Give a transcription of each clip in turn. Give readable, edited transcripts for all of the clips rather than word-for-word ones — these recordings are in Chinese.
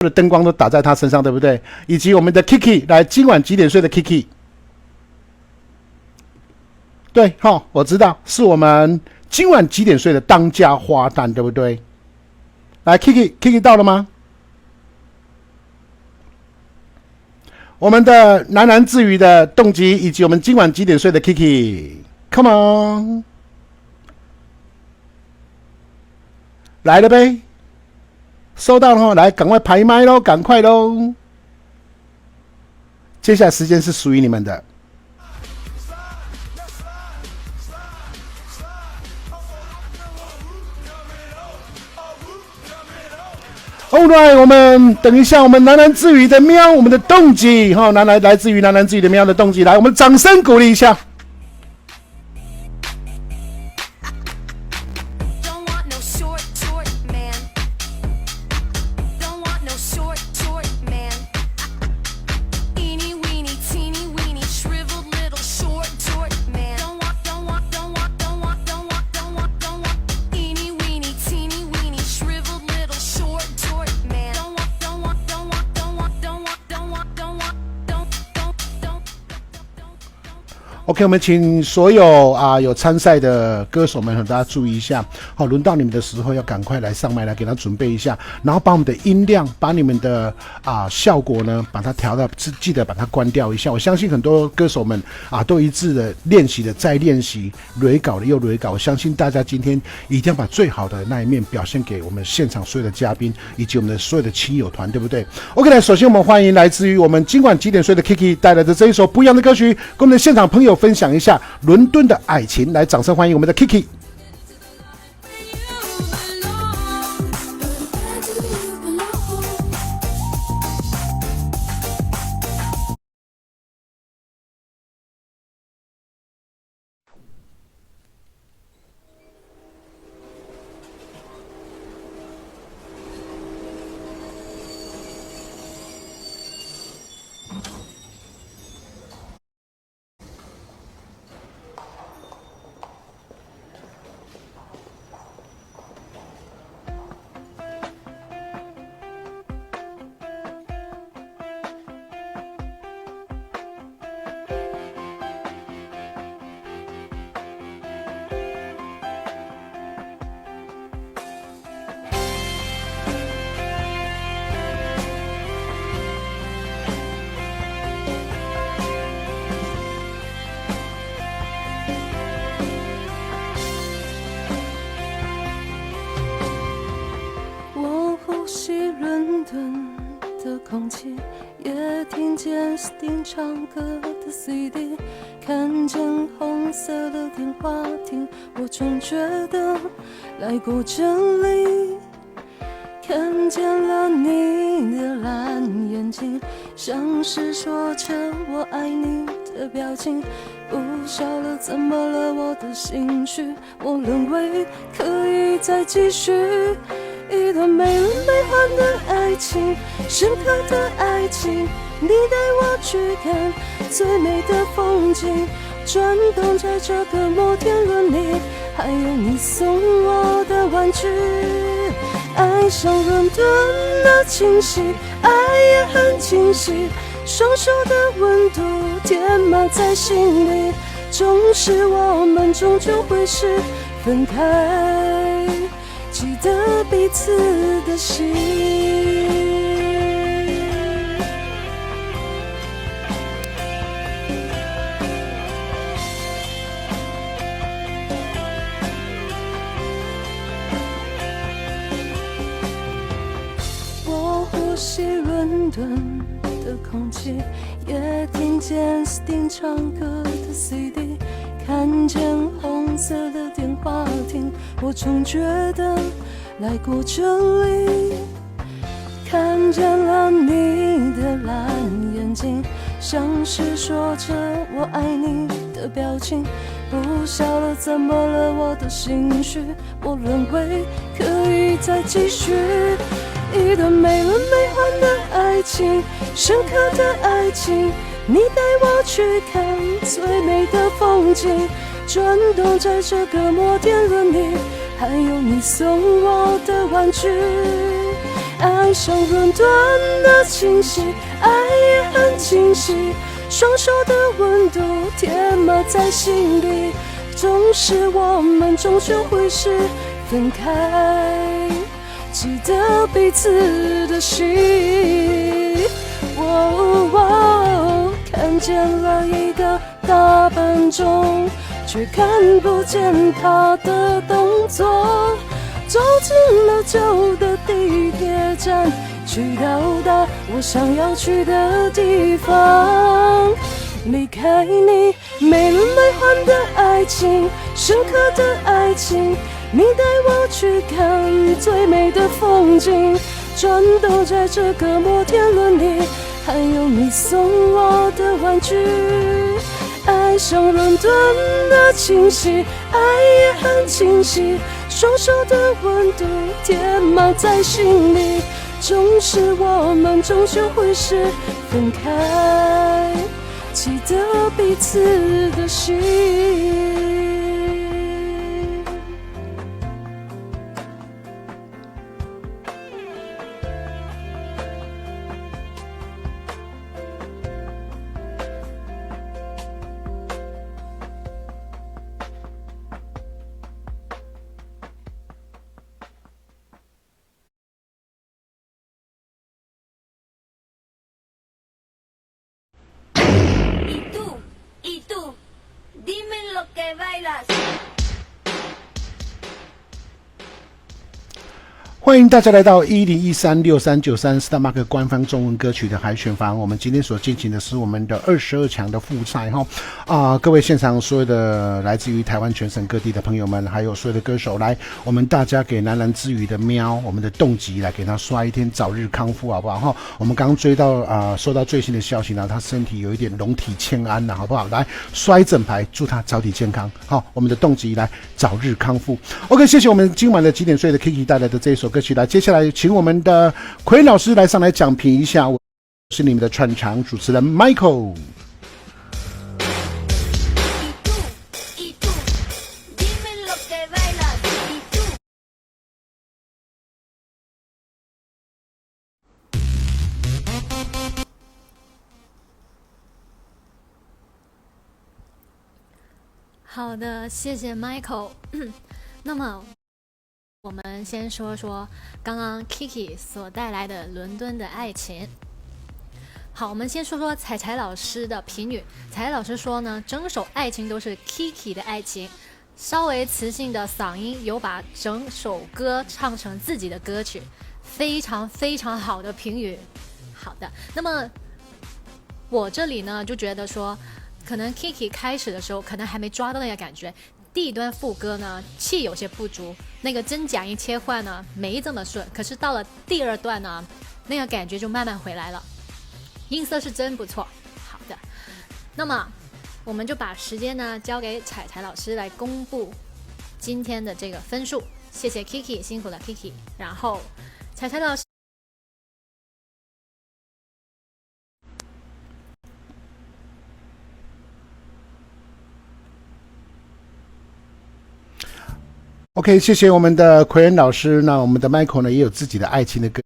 的灯光都打在他身上，对不对？以及我们的 Kiki， 来，今晚几点睡的 Kiki？ 对，好，我知道是我们今晚几点睡的当家花旦，对不对？来 ，Kiki 到了吗？我们的喃喃自语的动机，以及我们今晚几点睡的 Kiki，Come on， 来了呗。收到了，来，赶快排麦咯，赶快咯！接下来时间是属于你们的。Alright， 我们等一下，我们喃喃自语的喵，我们的动机哈，来自于喃喃自语的喵的动机，来，我们掌声鼓励一下。OK， 我们请所有有参赛的歌手们，大家注意一下。好，轮到你们的时候，要赶快来上麦来给他准备一下，然后把我们的音量，把你们的效果呢，把它调到，记得把它关掉一下。我相信很多歌手们都一致的练习的再练习，蕊稿的又蕊稿。我相信大家今天一定要把最好的那一面表现给我们现场所有的嘉宾以及我们的所有的亲友团，对不对 ？OK， 来，首先我们欢迎来自于我们今晚几点睡的 Kiki 带来的这一首不一样的歌曲，跟我们的现场朋友分享一下伦敦的爱情，来，掌声欢迎我们的 Kiki。也听见 Sting 唱歌的 CD， 看见红色的电话亭，我总觉得来过这里。看见了你的蓝眼睛，像是说着我爱你的表情，不晓得怎么了我的心绪，我认为可以再继续一段没人没还的爱情，深刻的爱情，你带我去看最美的风景，转动在这个摩天轮里，还有你送我的玩具。爱上伦敦的清晰，爱也很清晰，双手的温度填满在心里，总是我们终究会是分开，记得彼此的心。我呼吸伦敦的空气，也听见 Sting 唱歌的 CD， 看见红色的电话亭，我总觉得来过这里。看见了你的蓝眼睛，像是说着我爱你的表情，不晓得怎么了我的心绪，我认为可以再继续一段没完没还的爱情，深刻的爱情，你带我去看最美的风景，转动在这个摩天轮里，还有你送我的玩具。爱上伦敦的清晰，爱也很清晰，双手的温度填满在心里，总是我们终究会是分开，记得彼此的心。看见了一个大半钟，却看不见他的动作，走进了旧的地铁站，去到达我想要去的地方。离开你没轮没奂的爱情，深刻的爱情，你带我去看最美的风景，转动在这个摩天轮里，还有你送我的玩具。爱上伦敦的清晰，爱也很清晰，双手的温度填满在心里，总是我们终究会是分开，记得彼此的心。欢迎大家来到10136393 Starmark 官方中文歌曲的海选房。我们今天所进行的是我们的22强的复赛哈各位现场所有的来自于台湾全省各地的朋友们，还有所有的歌手，来，我们大家给喃喃之语的喵，我们的动机来给他刷一天早日康复，好不好？我们刚刚追到收到最新的消息呢，他身体有一点龙体欠安好不好？来刷一整排，祝他早体健康。好，我们的动机来早日康复。OK， 谢谢我们今晚的几点睡的 Kiki 带来的这一首歌曲。来，接下来請我們的奎老師來上來講評一下，我是你們的串場主持人 Michael。好的，谢谢 Michael。那么我们先说说刚刚 Kiki 所带来的《伦敦的爱情》。好，我们先说说彩彩老师的评语。彩彩老师说呢，整首爱情都是 Kiki 的爱情，稍微磁性的嗓音有把整首歌唱成自己的歌曲，非常非常好的评语。好的，那么我这里呢就觉得说，可能 Kiki 开始的时候可能还没抓到那个感觉。第一段副歌呢气有些不足，那个真假音切换呢没这么顺，可是到了第二段呢，那个感觉就慢慢回来了，音色是真不错。好的，那么我们就把时间呢交给彩彩老师来公布今天的这个分数。谢谢 Kiki， 辛苦了 Kiki。然后彩彩老师OK， 谢谢我们的奎恩老师。那我们的 Michael 呢也有自己的爱情的歌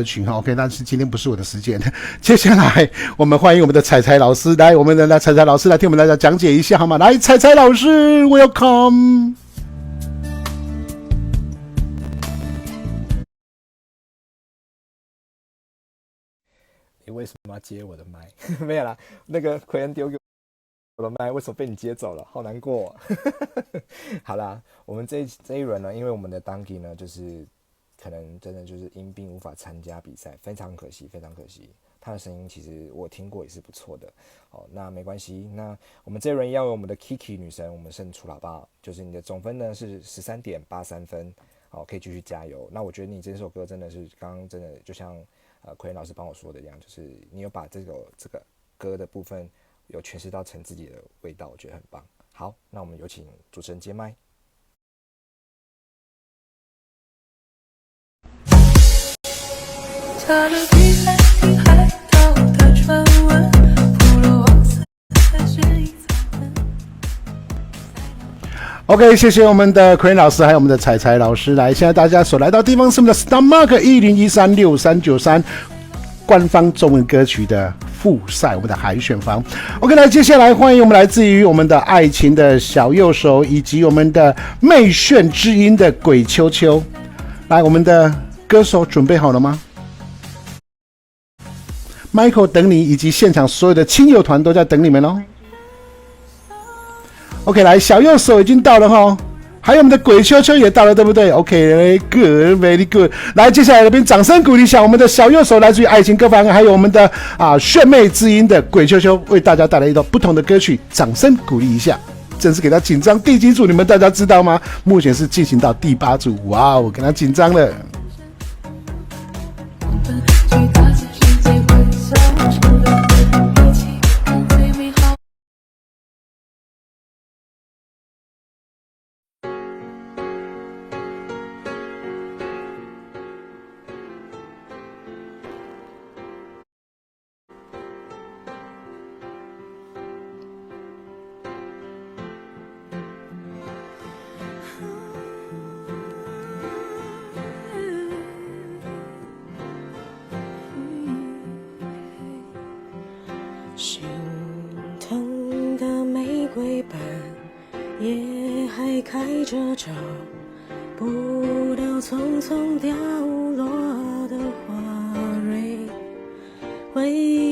曲OK， 但是今天不是我的时间。接下来我们欢迎我们的彩彩老师，来，我们的彩彩老师来听我们大家讲解一下好吗？来，彩彩老师 ，Welcome。你为什么要接我的麦？没有啦，那个奎恩丢给我的麦，为什么被你接走了？好难过好啦，我们这一轮呢，因为我们的 Donkey 呢，就是可能真的就是因病无法参加比赛，非常可惜，非常可惜。他的声音其实我听过也是不错的。那没关系，那我们这一轮要有我们的 Kiki 女神，我们胜出了好不好？就是你的总分呢是13.83分，可以继续加油。那我觉得你这首歌真的是刚刚真的就像奎恩老师帮我说的一样，就是你有把这个歌的部分有诠释到成自己的味道，我觉得很棒。好，那我们有请主持人接麦。他的皮海听海盗的传闻，普罗旺斯的是一 OK， 谢谢我们的 Crane 老师，还有我们的彩彩老师。来，现在大家所来到的地方是我们的 StarMark10136393官方中文歌曲的复赛，我们的海选房。OK， 来，接下来欢迎我们来自于我们的爱情的小右手，以及我们的媚炫之音的鬼秋秋。来，我们的歌手准备好了吗？Michael 等你，以及现场所有的亲友团都在等你们哦。OK， 来，小右手已经到了哈，还有我们的鬼秋秋也到了，对不对 ？OK， good，very good。来，接下来这边掌声鼓励一下我们的小右手，来自于爱情歌房，还有我们的炫媚之音的鬼秋秋，为大家带来一段不同的歌曲，掌声鼓励一下。真是给他紧张，第几组你们大家知道吗？目前是进行到第8组，哇，我给他紧张了。心疼的玫瑰瓣也还开着，找不到匆匆掉落的花蕊。回忆